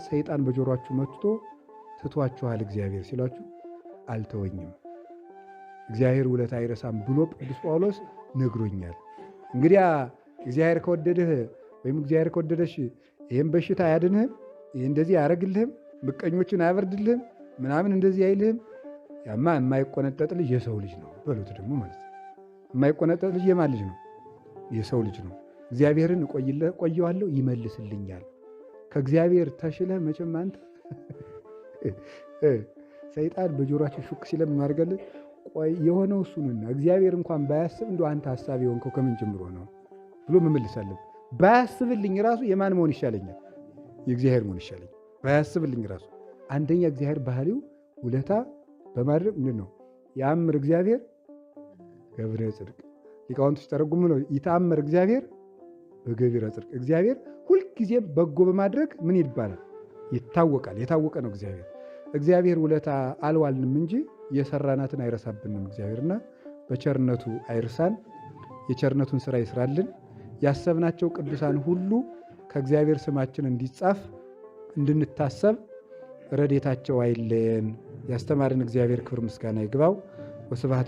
ሰይጣን በጆሮአችሁ መጥቶ ትቷችኋል እግዚአብሔር ሲሏችሁ አልተወኝም እግዚአብሔር ውለታ አይረሳም ብሎ ቅዱስ ጳውሎስ ነግሮኛል። እንግዲያ እግዚአብሔር ከወደደህ ወይም እግዚአብሔር ከወደደሽ ይሄን በሽታ አያድንህም፣ ይሄ እንደዚህ አያረግልህም፣ ምቀኞችን አያበርድልህም፣ ምናምን እንደዚህ አይልህም። ያማ የማይቆነጠጥ ልጅ የሰው ልጅ ነው በሉት ደግሞ ማለት ነው። የማይቆነጠጥ ልጅ የማን ልጅ ነው? የሰው ልጅ ነው። እግዚአብሔርን ቆየዋለሁ ይመልስልኛል። ከእግዚአብሔር ተሽለህ መቼም አንተ ሰይጣን በጆሮአችን ሹክ ሲለም ማርገልን ቆይ የሆነው እሱንና እግዚአብሔር እንኳን ባያስብ እንደው አንተ ሐሳብ የሆንከው ከምን ጀምሮ ነው ብሎ መመልሳለን። ባያስብልኝ ራሱ የማን መሆን ይሻለኛል? የእግዚአብሔር መሆን ይሻለኛል። ባያስብልኝ ራሱ አንደኛ እግዚአብሔር ባህሪው ውለታ በማድረግ ምንድን ነው? ያምር እግዚአብሔር ገብረ ጽድቅ ሊቃውንቶች ተረጉሙ ነው ይታምር እግዚአብሔር በገቢረ ጽድቅ። እግዚአብሔር ሁልጊዜም በጎ በማድረግ ምን ይባላል? ይታወቃል። የታወቀ ነው እግዚአብሔር። እግዚአብሔር ውለታ አልዋልንም እንጂ የሰራናትን አይረሳብንም እግዚአብሔርና በቸርነቱ አይርሳን። የቸርነቱን ስራ ይስራልን። ያሰብናቸው ቅዱሳን ሁሉ ከእግዚአብሔር ስማችን እንዲጻፍ እንድንታሰብ ረድኤታቸው አይለየን። ያስተማረን እግዚአብሔር ክብር ምስጋና ይግባው። ወስብሐት